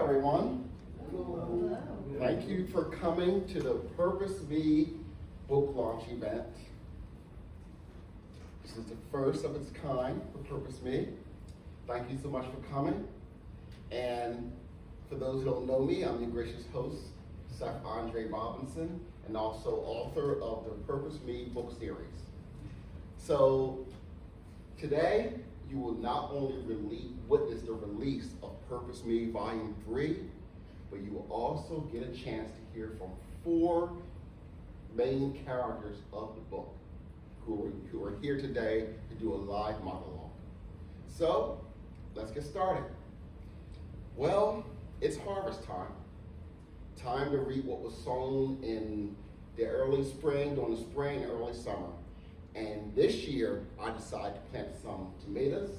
everyone. Hello. Thank you for coming to the Purpose Me book launch event. This is the first of its kind for Purpose Me. Thank you so much for coming. And for those who don't know me, I'm your gracious host, Seth Andre Robinson, and also author of the Purpose Me book series. So today, you will not only witness the release of Purpose Me Volume 3, but you will also get a chance to hear from 4 main characters of the book who are here today to do a live monologue. So, let's get started. Well, it's harvest time. Time to reap what was sown in the early spring, during the spring and early summer. And this year, I decided to plant some tomatoes,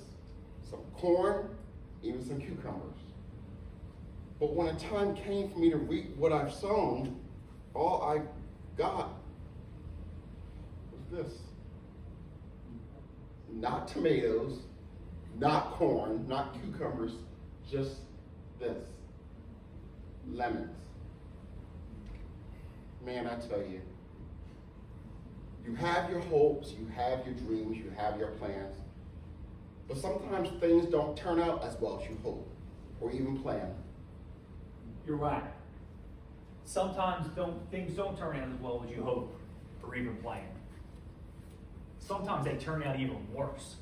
some corn, even some cucumbers. But when the time came for me to reap what I've sown, all I got was this. Not tomatoes, not corn, not cucumbers, just this. Lemons. Man, I tell you, you have your hopes, you have your dreams, you have your plans, but sometimes things don't turn out as well as you hope or even plan. You're right. Sometimes things don't turn out as well as you hope or even plan. Sometimes they turn out even worse.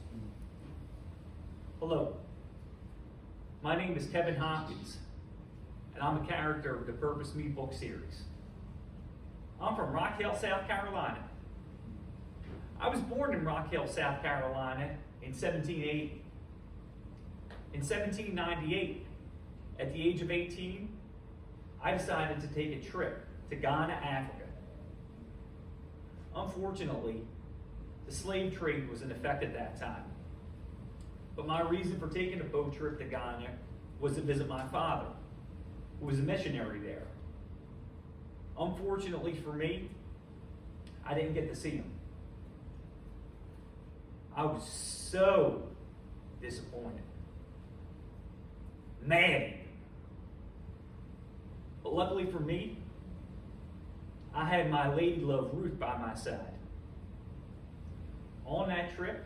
Hello. My name is Kevin Hopkins, and I'm a character of the Purpose Me book series. I'm from Rock Hill, South Carolina. I was born in Rock Hill, South Carolina in 1780. In 1798, at the age of 18, I decided to take a trip to Ghana, Africa. Unfortunately, the slave trade was in effect at that time. But my reason for taking a boat trip to Ghana was to visit my father, who was a missionary there. Unfortunately for me, I didn't get to see him. I was so disappointed. Mad. But luckily for me, I had my lady love Ruth by my side. On that trip,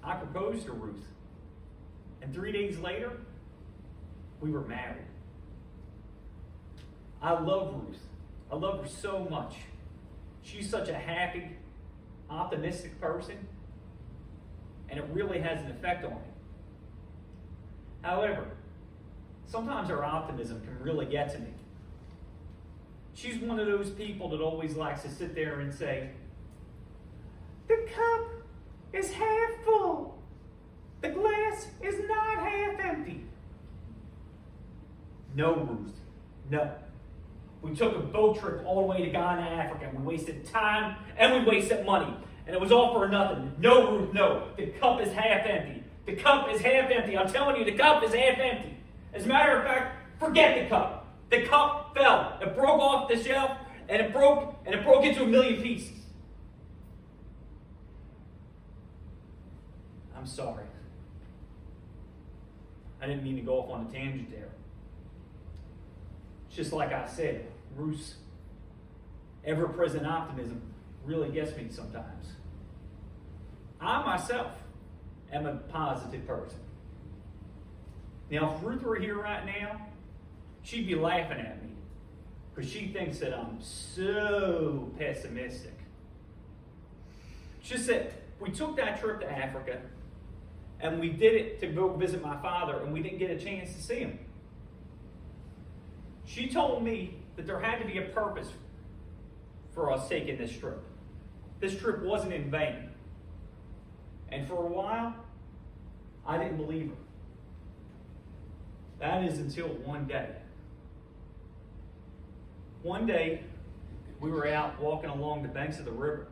I proposed to Ruth. And 3 days later, we were married. I love Ruth. I love her so much. She's such a happy, optimistic person, and it really has an effect on me. However, sometimes her optimism can really get to me. She's one of those people that always likes to sit there and say, "The cup is half full. The glass is not half empty." No, Ruth, no. We took a boat trip all the way to Ghana, Africa, and we wasted time and we wasted money. And it was all for nothing. No, Ruth, no. The cup is half empty. The cup is half empty. I'm telling you, the cup is half empty. As a matter of fact, forget the cup. The cup fell. It broke off the shelf, and it broke into a million pieces. I'm sorry. I didn't mean to go off on a tangent there. It's just like I said, Ruth's ever-present optimism really gets me sometimes. I myself am a positive person. Now, if Ruth were here right now, she'd be laughing at me because she thinks that I'm so pessimistic. She said, we took that trip to Africa and we did it to go visit my father, and we didn't get a chance to see him. She told me that there had to be a purpose for us taking this trip. This trip wasn't in vain. And for a while, I didn't believe her. That is until one day. One day, we were out walking along the banks of the river.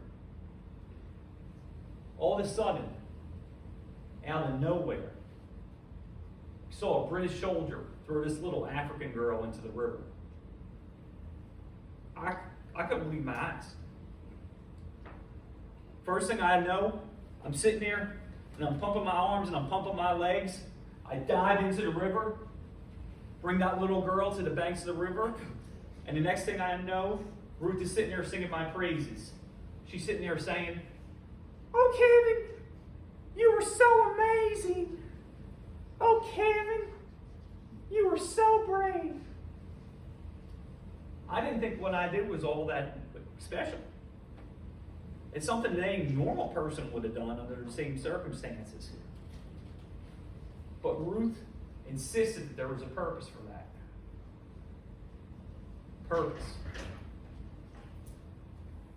All of a sudden, out of nowhere, we saw a British soldier throw this little African girl into the river. I couldn't believe my eyes. First thing I know, I'm sitting there and I'm pumping my arms and I'm pumping my legs. I dive into the river bring that little girl to the banks of the river, and the next thing I know, Ruth is sitting there singing my praises. She's sitting there saying, "Oh, Kevin, you were so amazing. Oh, Kevin, you were so brave." I didn't think what I did was all that special. It's something that any normal person would have done under the same circumstances. But Ruth insisted that there was a purpose for that. Purpose.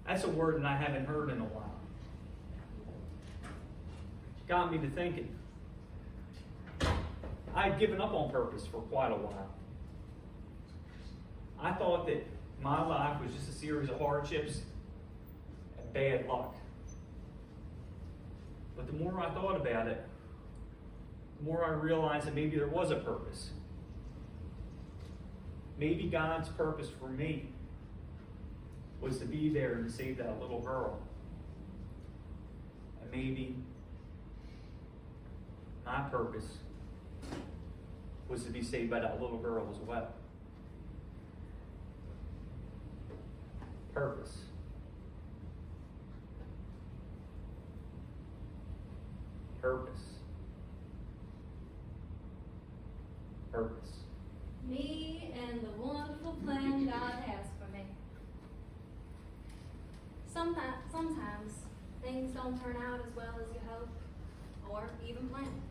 That's a word that I haven't heard in a while. Got me to thinking. I had given up on purpose for quite a while. I thought that my life was just a series of hardships and bad luck. But the more I thought about it, the more I realized that maybe there was a purpose. Maybe God's purpose for me was to be there and save that little girl. And maybe my purpose was to be saved by that little girl as well. Purpose. Purpose. Purpose. Me and the wonderful plan God has for me. Sometimes things don't turn out as well as you hope or even plan.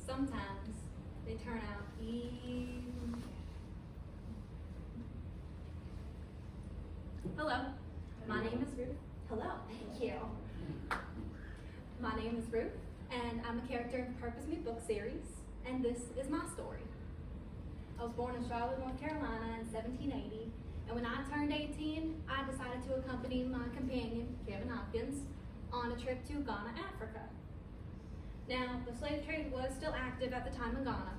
Sometimes they turn out even better. Hello, my name is Ruth. Hello, thank you. My name is Ruth, and I'm a character in the Purpose Me book series, and this is my story. I was born in Charlotte, North Carolina in 1780, and when I turned 18, I decided to accompany my companion, Kevin Hopkins, on a trip to Ghana, Africa. Now, the slave trade was still active at the time in Ghana,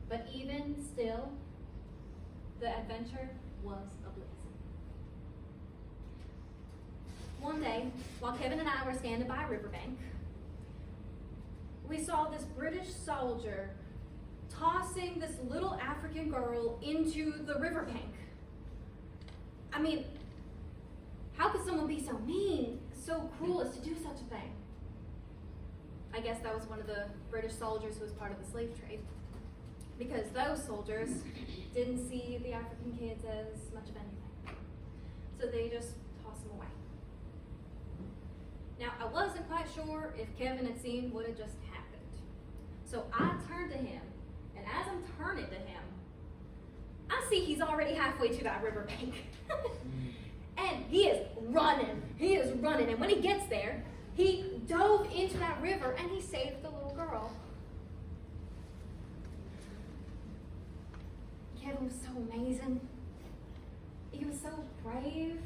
but even still, the adventure was a bliss. One day, while Kevin and I were standing by a riverbank, we saw this British soldier tossing this little African girl into the riverbank. I mean, how could someone be so mean, so cruel as to do such a thing? I guess that was one of the British soldiers who was part of the slave trade, because those soldiers didn't see the African kids as much of anything. So they just tossed them away. Now, I wasn't quite sure if Kevin had seen what had just happened. So I turned to him, and as I'm turning to him, I see he's already halfway to that riverbank. And he is running. And when he gets there, he dove into that river and he saved the little girl. Kevin was so amazing. He was so brave.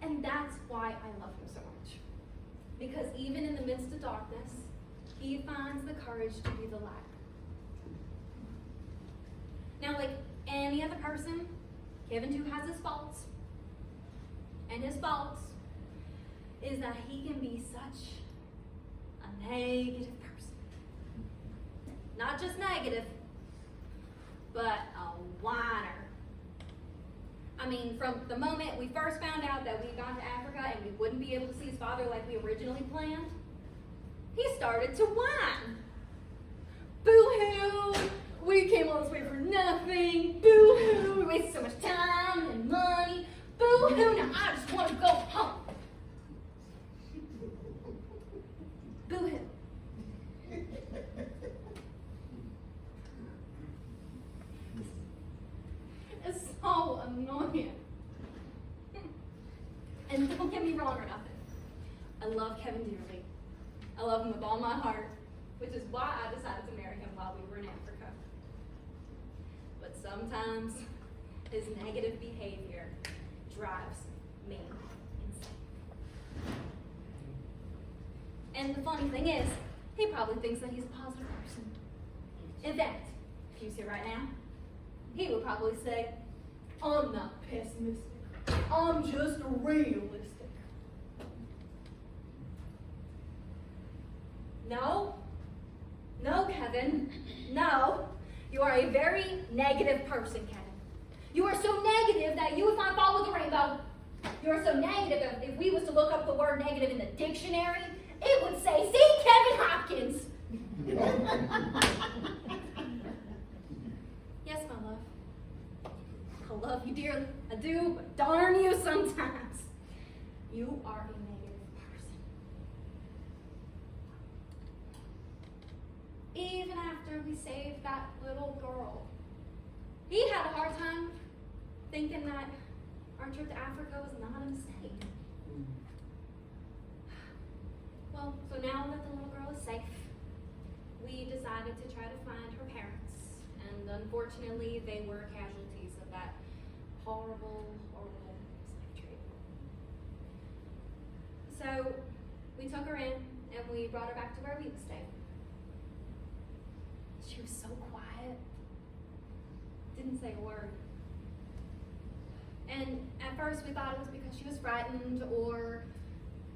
And that's why I love him so much. Because even in the midst of darkness, he finds the courage to be the light. Now, like any other person, Kevin too has his faults. And his faults is that he can be such a negative person. Not just negative, but a whiner. I mean, from the moment we first found out that we'd gone to Africa and we wouldn't be able to see his father like we originally planned, he started to whine. Boo-hoo! We came all this way for nothing. Boo-hoo! We wasted so much time and money. Boo-hoo! Now I just want to go home. Boo-hoo. It's so annoying. And don't get me wrong or nothing. I love Kevin dearly. I love him with all my heart, which is why I decided to marry him while we were in Africa. But sometimes his negative behavior drives me insane. And the funny thing is, he probably thinks that he's a positive person. In fact, if he was here right now, he would probably say, I'm not pessimistic. I'm just realistic. Kevin. No, you are a very negative person, Kevin. You are so negative that you would find fault with the rainbow. You are so negative that if we was to look up the word negative in the dictionary, it would say, see Kevin Hopkins. Yes, my love. I love you dearly. I do, but darn you sometimes. You are a negative person. Even after we saved that little girl, he had a hard time thinking that our trip to Africa was not a mistake. Well, so now that the little girl is safe, we decided to try to find her parents. And unfortunately, they were casualties of that horrible, horrible slave trade. So we took her in and we brought her back to where we would stay. She was so quiet, didn't say a word. And at first we thought it was because she was frightened or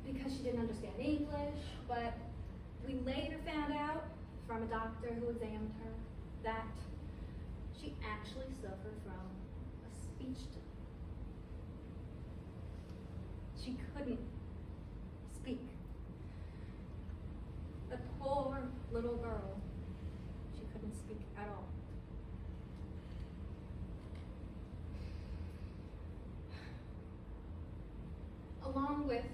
because she didn't understand English, but we later found out from a doctor who examined her that she actually suffered from a speech delay. She couldn't speak. The poor little girl, she couldn't speak at all. Along with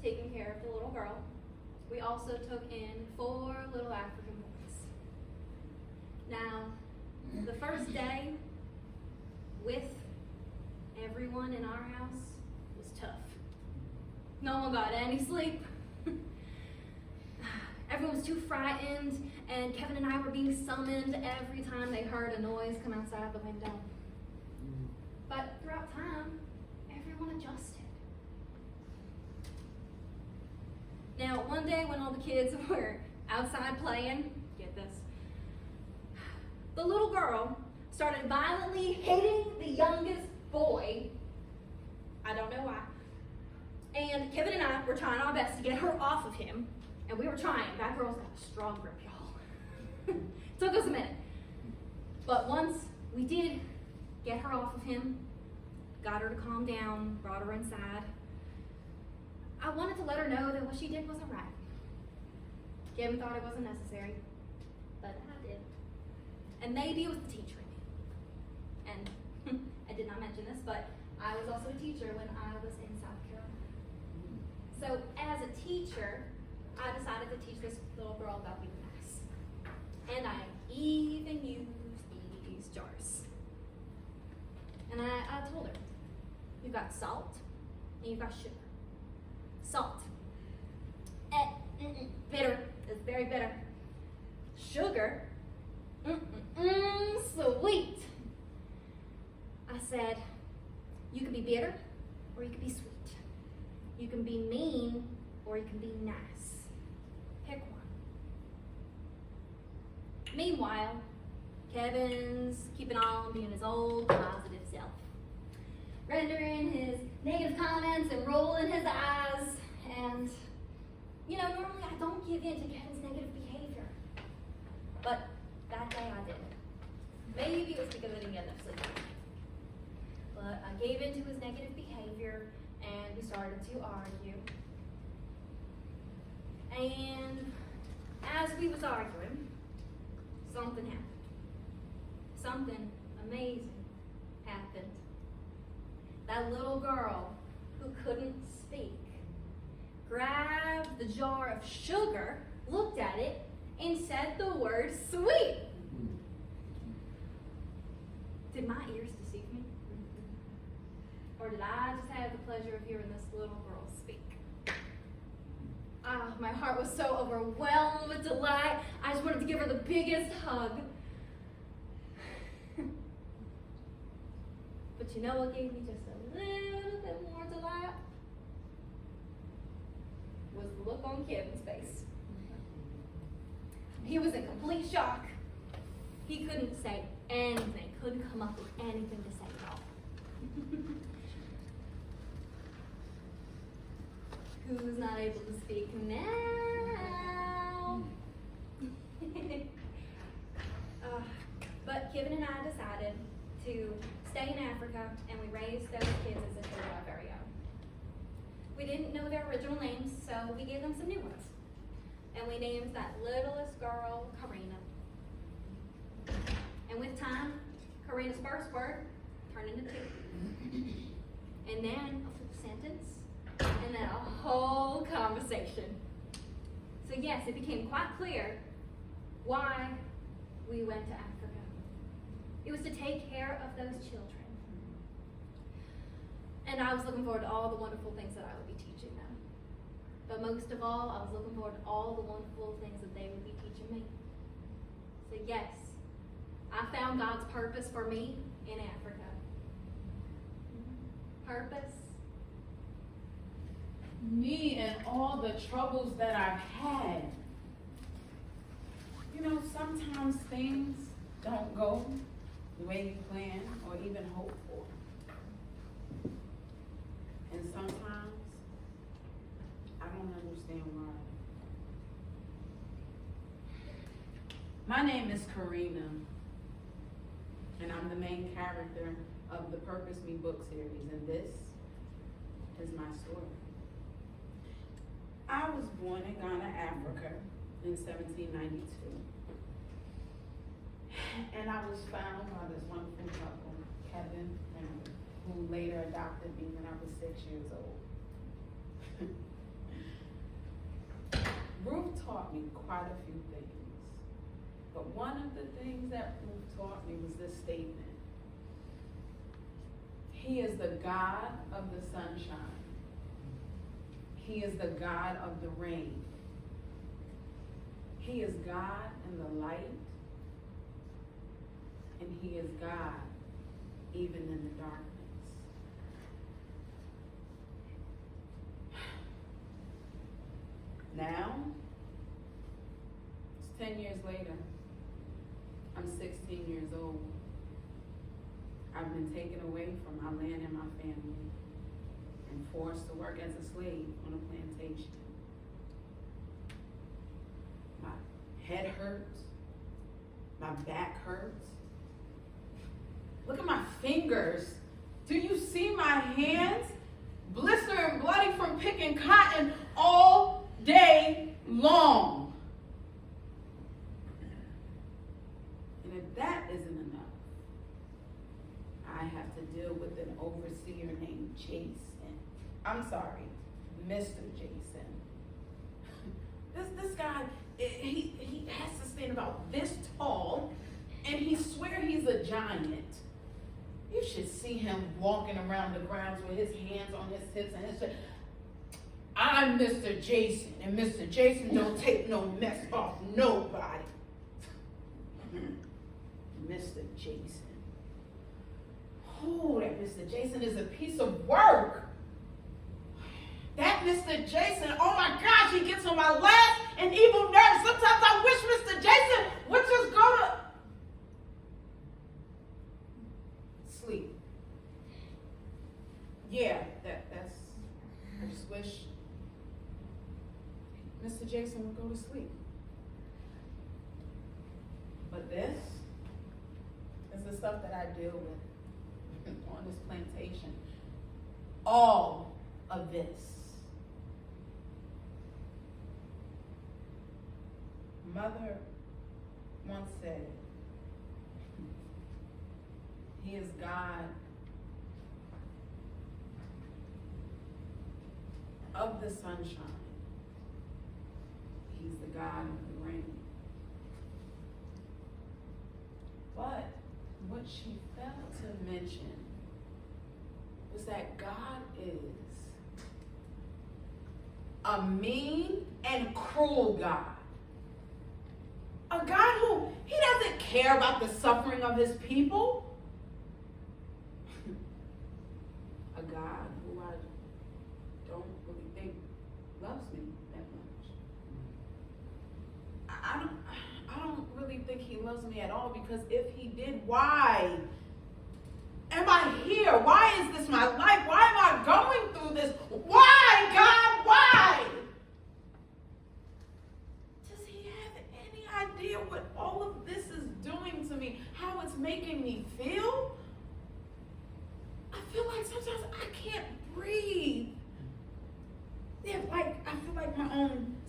taking care of the little girl, we also took in 4 little African boys. Now, the first day with everyone in our house was tough. No one got any sleep. Everyone was too frightened, and Kevin and I were being summoned every time they heard a noise come outside the window. But throughout time, everyone adjusted. Now, one day when all the kids were outside playing, get this, the little girl started violently hitting the youngest boy. I don't know why. And Kevin and I were trying our best to get her off of him. And we were trying. That girl's got a strong grip, y'all. Took us a minute. But once we did get her off of him, got her to calm down, brought her inside, I wanted to let her know that what she did wasn't right. Kevin thought it wasn't necessary, but I did. And maybe it was the teacher in me. And I did not mention this, but I was also a teacher when I was in South Carolina. So as a teacher, I decided to teach this little girl about being nice. And I even used these jars. And I told her, you've got salt and you've got sugar. Salt. Bitter. It's very bitter. Sugar. Sweet. I said, you can be bitter or you can be sweet. You can be mean or you can be nice. Pick one. Meanwhile, Kevin's keeping on being his old positive self, rendering his negative comments and rolling his eyes. And, you know, normally I don't give in to Kevin's negative behavior. But that day I did. Maybe it was because I didn't get enough sleep. But I gave in to his negative behavior and we started to argue. And as we was arguing, something happened. Something amazing happened. That little girl who couldn't speak grabbed the jar of sugar, looked at it, and said the word sweet. Did my ears deceive me? Or did I just have the pleasure of hearing this little girl speak? Ah, my heart was so overwhelmed with delight. I just wanted to give her the biggest hug. But you know what gave me just a little bit more delight? Was the look on Kevin's face. He was in complete shock. He couldn't say anything, couldn't come up with anything to say at all. Who's not able to speak now? stay in Africa, and we raised those kids as if they were our very own. We didn't know their original names, so we gave them some new ones. And we named that littlest girl Karina. And with time, Karina's first word turned into two. And then a full sentence, and then a whole conversation. So yes, it became quite clear why we went to Africa. It was to take care of those children. And I was looking forward to all the wonderful things that I would be teaching them. But most of all, I was looking forward to all the wonderful things that they would be teaching me. So yes, I found God's purpose for me in Africa. Purpose. Me and all the troubles that I've had. You know, sometimes things don't go the way you plan or even hope for. And sometimes I don't understand why. My name is Karina, and I'm the main character of the Purpose Me book series, and this is my story. I was born in Ghana, Africa in 1792. And I was found by this wonderful couple, Kevin and Ruth, who later adopted me when I was 6 years old. Ruth taught me quite a few things. But one of the things that Ruth taught me was this statement. He is the God of the sunshine. He is the God of the rain. He is God in the light. And he is God even in the darkness. Now, it's 10 years later. I'm 16 years old. I've been taken away from my land and my family and forced to work as a slave on a plantation. My head hurts. My back hurts. Look at my fingers. Do you see my hands? Blistered and bloody from picking cotton all day long. And if that isn't enough, I have to deal with an overseer named Jason. I'm sorry, Mr. Jason. This guy, he has to stand about this tall, and he swears he's a giant. You should see him walking around the grounds with his hands on his hips and his chest. I'm Mr. Jason, and Mr. Jason don't take no mess off nobody. Mr. Jason. Oh, that Mr. Jason is a piece of work. That Mr. Jason, oh my gosh, he gets on my last and evil nerves. Sometimes I wish Mr. Jason would just go to sleep. Yeah, that's, I just wish Mr. Jason would go to sleep. But this is the stuff that I deal with on this plantation. All of this. Mother once said, he is God of the sunshine. He's the God of the rain. But what she failed to mention was that God is a mean and cruel God. A God who, he doesn't care about the suffering of his people. A God who I don't really think loves me that much. I don't really think he loves me at all, because if he did, why am I here? Why is this my life? Why am I going through this? Why, God, why? Does he have any idea what all of this is doing to me? How it's making me feel?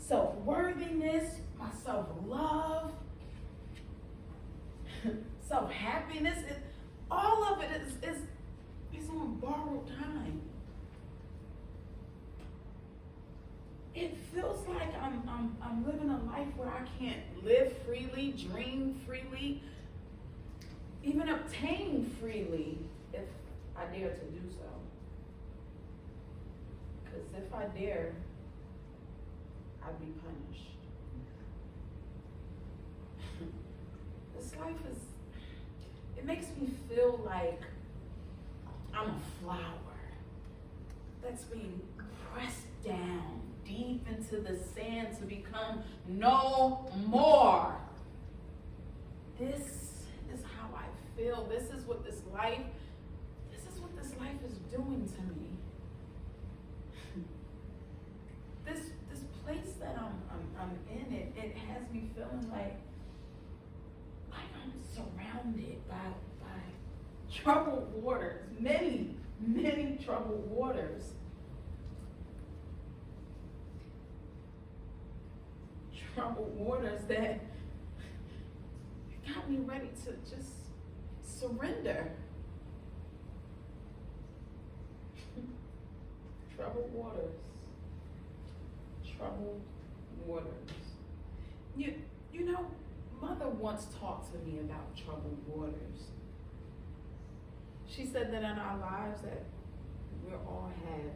self-worthiness, my self-love, self-happiness. All of it is on borrowed time. It feels like I'm living a life where I can't live freely, dream freely, even obtain freely if I dare to do so. Because if I dare, I'd be punished. This life it makes me feel like I'm a flower that's being pressed down deep into the sand to become no more. This is how I feel. This is what this life is doing to me. This place that I'm in, it has me feeling like I'm surrounded by troubled waters, many troubled waters. Troubled waters that got me ready to just surrender. Troubled waters. Troubled waters. You know, Mother once talked to me about troubled waters. She said that in our lives that we all have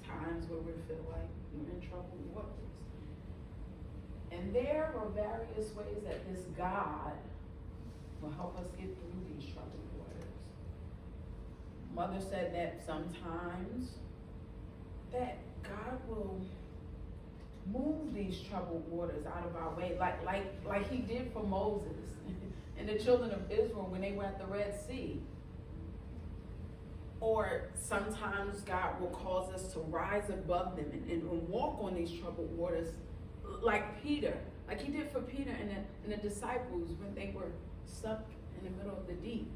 times where we feel like we're in troubled waters. And there are various ways that this God will help us get through these troubled waters. Mother said that sometimes that God will move these troubled waters out of our way, like he did for Moses and the children of Israel when they were at the Red Sea. Or sometimes God will cause us to rise above them and walk on these troubled waters like Peter, like he did for Peter and the disciples when they were stuck in the middle of the deep.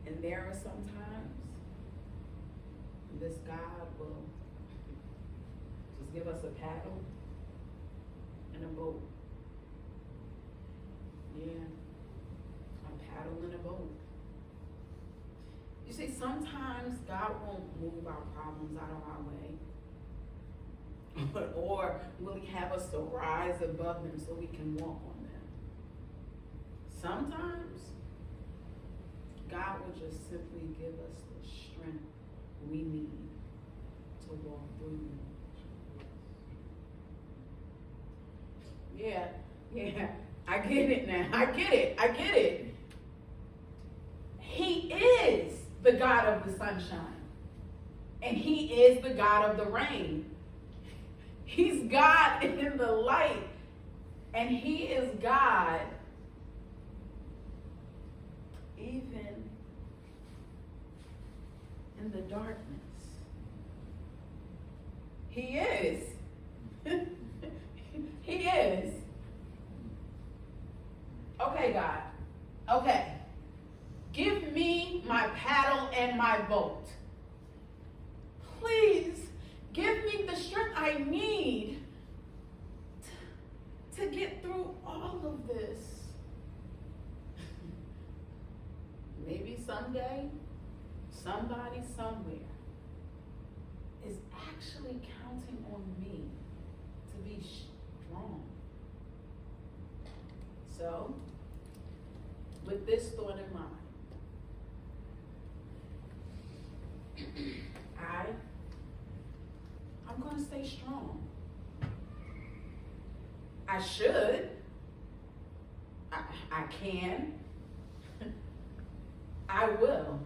And there are some times this God will just give us a paddle and a boat. Yeah, a paddle and a boat. You see, sometimes God won't move our problems out of our way. Or will he have us to rise above them so we can walk on them? Sometimes God will just simply give us the strength we need to walk through them. Yeah, I get it now. I get it. He is the God of the sunshine. And he is the God of the rain. He's God in the light. And he is God even in the darkness. He is. He is. Okay, God. Okay. Give me my paddle and my boat. Please give me the strength I need to get through all of this. Maybe someday, somebody somewhere is actually counting on me to be strong. So, with this thought in mind, I'm going to stay strong. I should. I can. I will.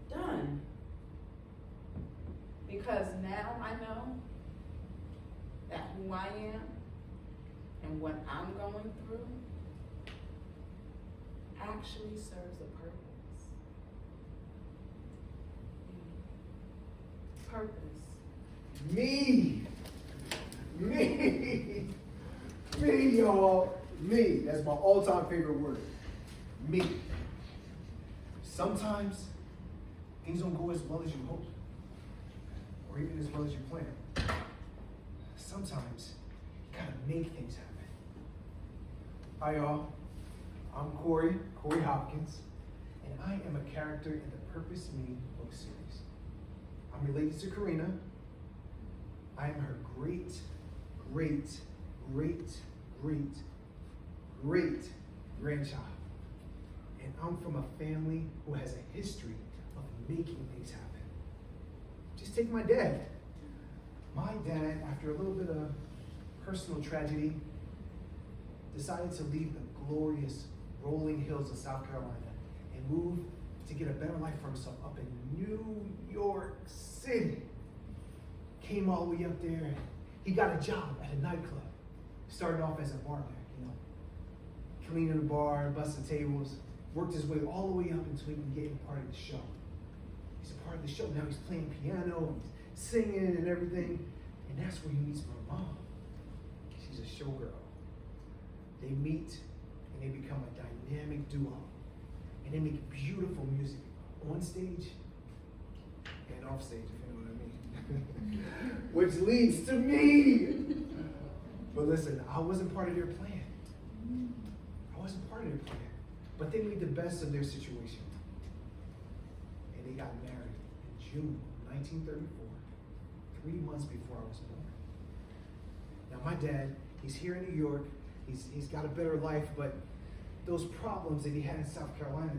Done. Because now I know that who I am and what I'm going through actually serves a purpose. Purpose. Me, y'all. Me. That's my all-time favorite word. Me. Sometimes things don't go as well as you hope, or even as well as you plan. Sometimes you gotta make things happen. Hi y'all, I'm Corey Hopkins, and I am a character in the Purpose Me book series. I'm related to Karina. I am her great grandchild. And I'm from a family who has a history of making things happen. Just take my dad. My dad, after a little bit of personal tragedy, decided to leave the glorious rolling hills of South Carolina and move to get a better life for himself up in New York City. Came all the way up there, and he got a job at a nightclub. Started off as a barback, cleaning the bar, busting tables, worked his way all the way up until he became a part of the show. He's a part of the show. Now he's playing piano, and he's singing and everything. And that's where he meets my mom. She's a showgirl. They meet and they become a dynamic duo. And they make beautiful music on stage and off stage, if you know what I mean. Which leads to me. But listen, I wasn't part of their plan. But they made the best of their situation. And they got married in June 1934, 3 months before I was born. Now my dad, he's here in New York. He's got a better life, but those problems that he had in South Carolina,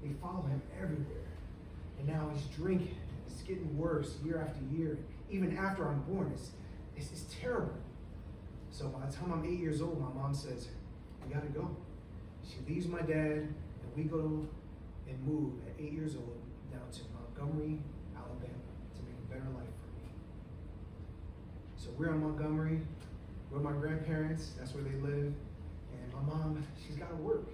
they follow him everywhere. And now he's drinking. It's getting worse year after year. Even after I'm born, it's terrible. So by the time I'm 8 years old, my mom says, we gotta go. She leaves my dad, and we go and move at 8 years old down to Montgomery, Alabama, to make a better life for me. So we're in Montgomery, with my grandparents, that's where they live, and my mom, she's got to work.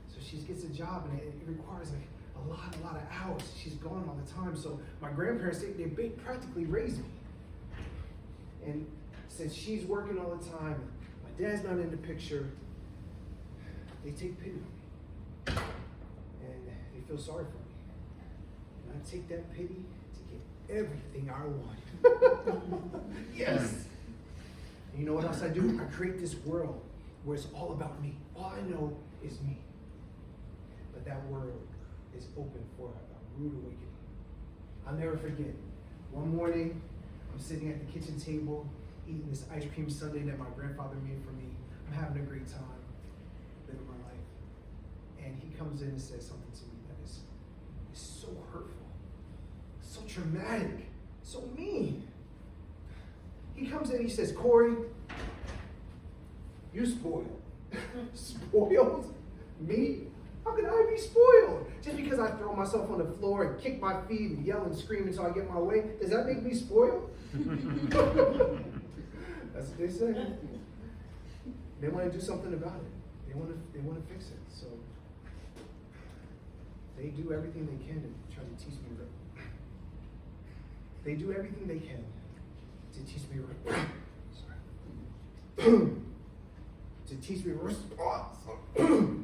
So she gets a job, and it requires like a lot of hours. She's gone all the time. So my grandparents, they practically raised me. And since she's working all the time, my dad's not in the picture, they take pity on me, and they feel sorry for me. And I take that pity to get everything I want. Yes! And you know what else I do? I create this world where it's all about me. All I know is me. But that world is open for a rude awakening. I'll never forget. One morning, I'm sitting at the kitchen table, eating this ice cream sundae that my grandfather made for me. I'm having a great time. Living my life. And he comes in and says something to me that is so hurtful, so traumatic, so mean. He comes in and he says, Corey, you spoiled. Spoiled? Me? How can I be spoiled? Just because I throw myself on the floor and kick my feet and yell and scream until I get my way, does that make me spoiled? That's what they say. They want to do something about it. They want to fix it. So they do everything they can to try to teach me right. They do everything they can to teach me right. Sorry. To teach me responsibility.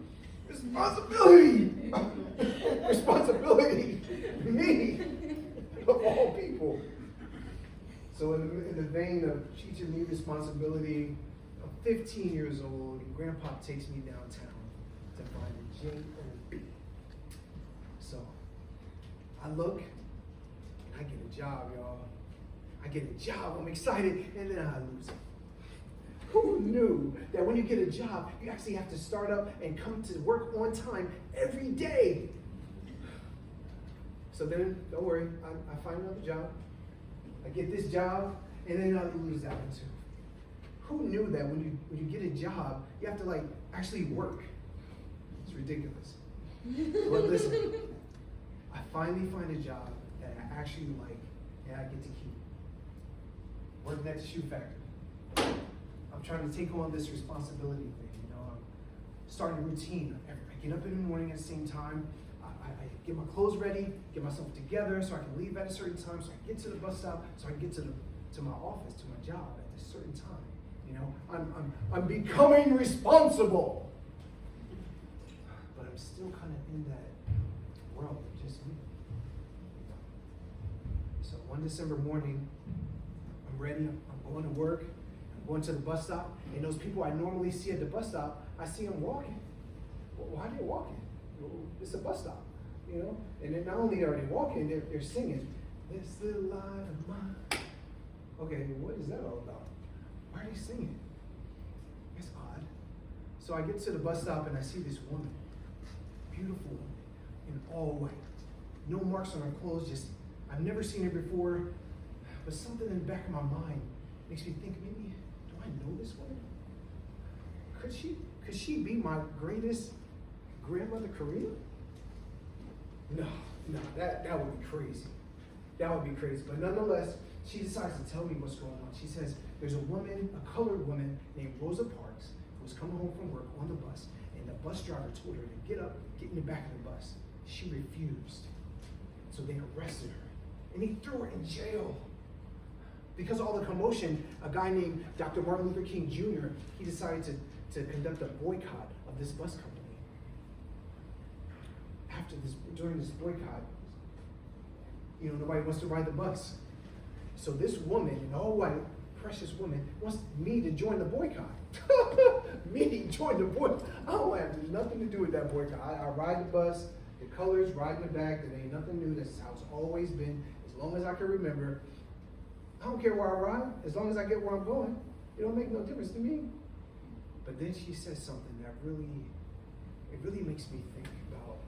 Responsibility. Me. Of all people. So in the vein of teaching me responsibility, I'm 15 years old, and Grandpa takes me downtown to find a J.O.B. So I look, and I get a job, y'all. I get a job, I'm excited, and then I lose it. Who knew that when you get a job, you actually have to start up and come to work on time every day? So then, don't worry, I find another job. I get this job, and then I lose that one too. Who knew that when you get a job, you have to actually work? It's ridiculous. But listen, I finally find a job that I actually like and I get to keep. Working at the shoe factory. I'm trying to take on this responsibility thing, I'm starting a routine. I get up in the morning at the same time. I get my clothes ready, get myself together so I can leave at a certain time, so I can get to the bus stop, so I can get to my office, to my job at a certain time. I'm becoming responsible. But I'm still kind of in that world of just me. one December morning, I'm ready, I'm going to work, I'm going to the bus stop, and those people I normally see at the bus stop, I see them walking. Well, why are they walking? Well, it's a bus stop, you know? And then not only are they walking, they're singing, "This little light of mine." Okay, what is that all about? Why are they singing? It's odd. So I get to the bus stop and I see this woman, beautiful woman, in all white. No marks on her clothes, just, I've never seen her before, but something in the back of my mind makes me think, maybe, do I know this woman? Could she be my greatest grandmother, Karina? No, that would be crazy. That would be crazy. But nonetheless, she decides to tell me what's going on. She says, there's a woman, a colored woman named Rosa Parks, who was coming home from work on the bus, and the bus driver told her to get up, get in the back of the bus. She refused. So they arrested her, and they threw her in jail. Because of all the commotion, a guy named Dr. Martin Luther King Jr., he decided to conduct a boycott of this bus company. During this boycott, you know, nobody wants to ride the bus. So this woman, an all white, precious woman, wants me to join the boycott. Me join the boycott. I don't have nothing to do with that boycott. I ride the bus, the colors right in the back, there ain't nothing new, that's how it's always been, as long as I can remember. I don't care where I ride, as long as I get where I'm going. It don't make no difference to me. But then she says something that really makes me think about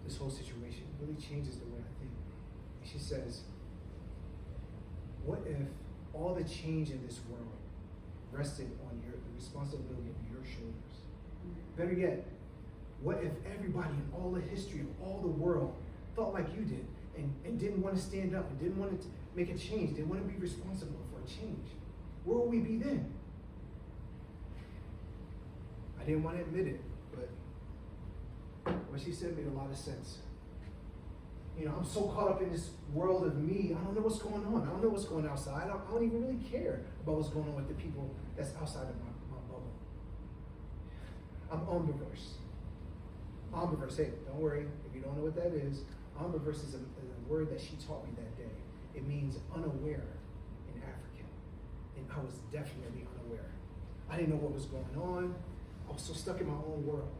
this whole situation. It really changes the way I think. And she says, what if all the change in this world rested on the responsibility of your shoulders? Better yet, what if everybody in all the history of all the world thought like you did and didn't want to stand up and didn't want to make a change, didn't want to be responsible for a change? Where would we be then? I didn't want to admit it, but what she said made a lot of sense. You know, I'm so caught up in this world of me, I don't know what's going on. I don't know what's going outside. I don't even really care about what's going on with the people that's outside of my bubble. I'm ambiverse. Ambiverse, hey, don't worry, if you don't know what that is, ambiverse is a word that she taught me that day. It means unaware in African. And I was definitely unaware. I didn't know what was going on. I was so stuck in my own world.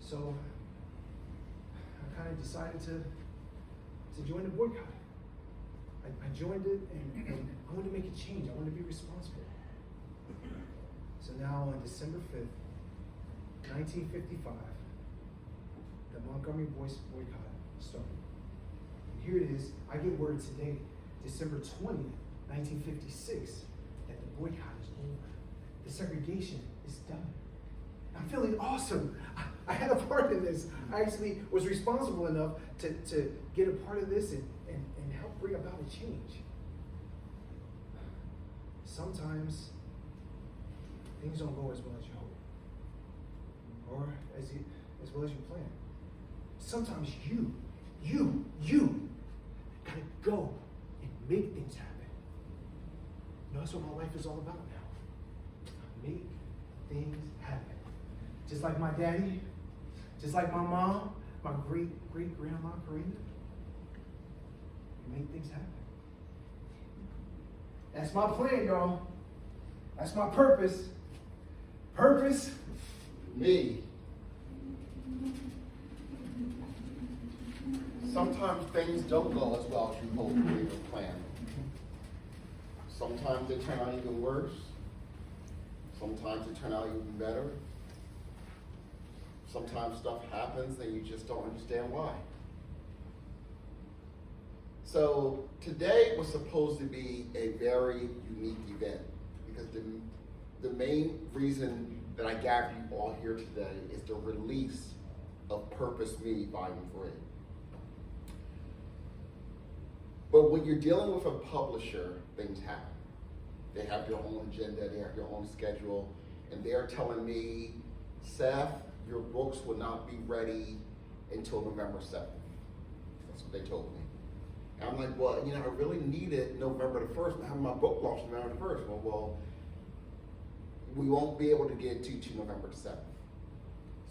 So I kind of decided to join the boycott. I joined it and I wanted to make a change. I wanted to be responsible. So now on December 5th, 1955, the Montgomery boycott started. And here it is, I get word today, December 20th, 1956, that the boycott is over. The segregation is done. I'm feeling awesome. I had a part in this. I actually was responsible enough to get a part of this and help bring about a change. Sometimes things don't go as well as you hope, or as well as you plan. Sometimes you gotta go and make things happen. You know, that's what my life is all about now. Make things happen. Just like my daddy, just like my mom, my great-great-grandma, Karina. You make things happen. That's my plan, y'all. That's my purpose. Purpose? Me. Sometimes things don't go as well as you hope or even plan. Sometimes they turn out even worse. Sometimes they turn out even better. Sometimes stuff happens and you just don't understand why. So today was supposed to be a very unique event because the main reason that I gathered you all here today is the release of Purpose Me Volume 3. But when you're dealing with a publisher, things happen. They have their own agenda, they have their own schedule, and they're telling me, Seth, your books will not be ready until November 7th. That's what they told me. And I'm like, well, you know, I really need it November the 1st. I have my book launch November the 1st. Well, we won't be able to get to November the 7th.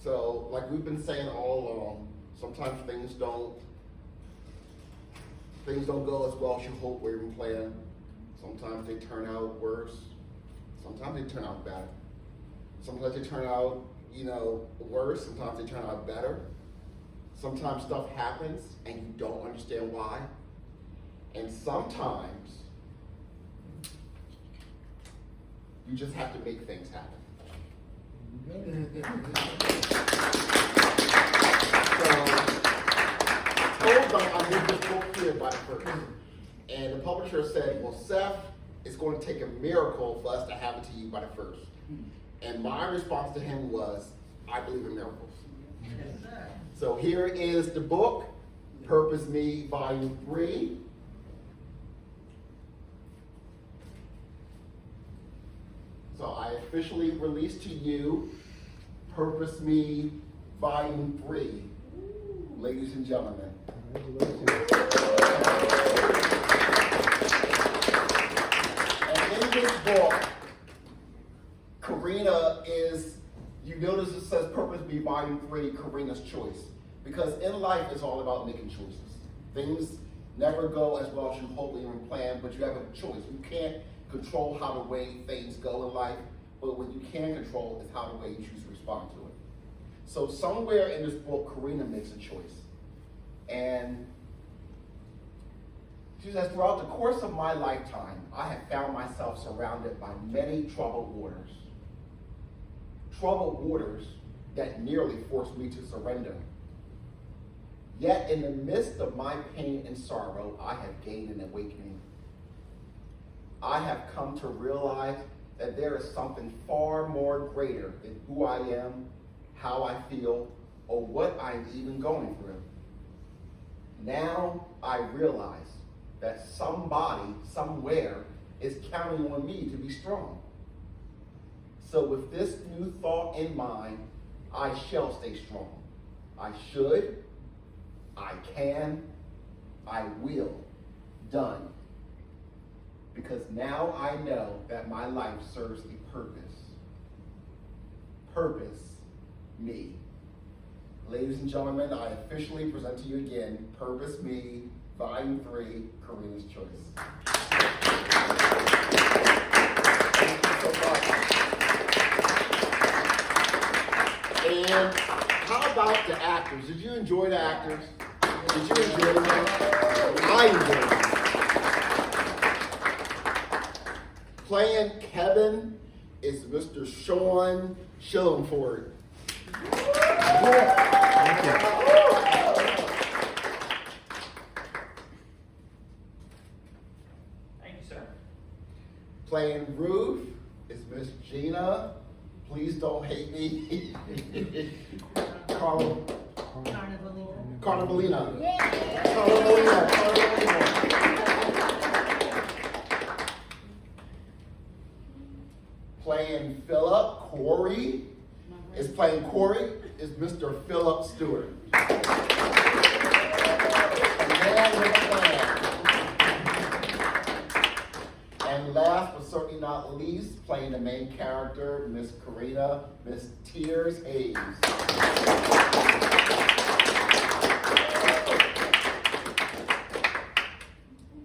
So, like we've been saying all along, sometimes things don't things don't go as well as you hope or even plan. Sometimes they turn out worse. Sometimes they turn out better. Sometimes they turn out, worse. Sometimes they turn out better. Sometimes stuff happens and you don't understand why. And sometimes you just have to make things happen. So, I made this book here by the first. And the publisher said, well, Seth, it's going to take a miracle for us to have it to you by the first. And my response to him was, I believe in miracles. So here is the book, Purpose Me, Volume 3. So I officially release to you Purpose Me, Volume 3, ladies and gentlemen. And in this book, Karina is, you notice it says Purpose Me, Volume 3, Karina's Choice. Because in life, it's all about making choices. Things never go as well as you hope or even plan, but you have a choice. You can't control how the way things go in life, but what you can control is how the way you choose to respond to it. So somewhere in this book, Karina makes a choice. And she says, throughout the course of my lifetime, I have found myself surrounded by many troubled waters. Troubled waters that nearly forced me to surrender. Yet in the midst of my pain and sorrow, I have gained an awakening. I have come to realize that there is something far more greater than who I am, how I feel, or what I'm even going through. Now I realize that somebody, somewhere, is counting on me to be strong. So with this new thought in mind, I shall stay strong. I should, I can, I will. Done. Because now I know that my life serves a purpose. Purpose me. Ladies and gentlemen, I officially present to you again, Purpose Me, Volume 3, Karina's Choice. Thank you so much. And how about the actors? Did you enjoy the actors? Did you enjoy them? I enjoyed them. Playing Kevin is Mr. Shawn Shillingford. Thank you, sir. Playing Ruth is Miss Gianna. Please don't hate me. Carnivalino. Carnivalino. Playing Phillip, Corey is Mr. Phillip Steward. A man with a plan. And last but certainly not least, playing the main character, Miss Karina, Miss Tears Hayes.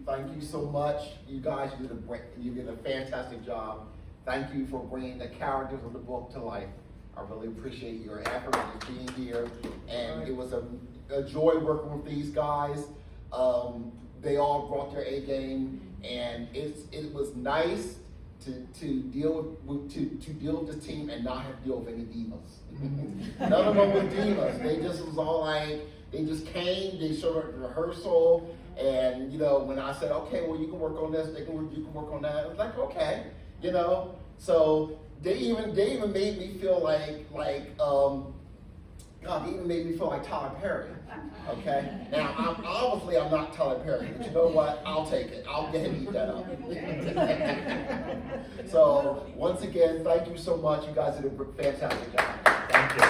Thank you so much. You guys, you did a fantastic job. Thank you for bringing the characters of the book to life. I really appreciate your effort and being here. And it was a joy working with these guys. They all brought their A game, and it was nice to deal with this team and not have to deal with any divas. None of them were divas. They just was all like, they just came, they showed up at rehearsal, and when I said, okay, well you can work on this, you can work on that, it was like, okay, so they even made me feel God, they even made me feel like Tyler Perry. Okay? Now, I'm not Tyler Perry, but you know what? I'll take it. I'll get him eat that up. So, once again, thank you so much. You guys did a fantastic job. Thank you.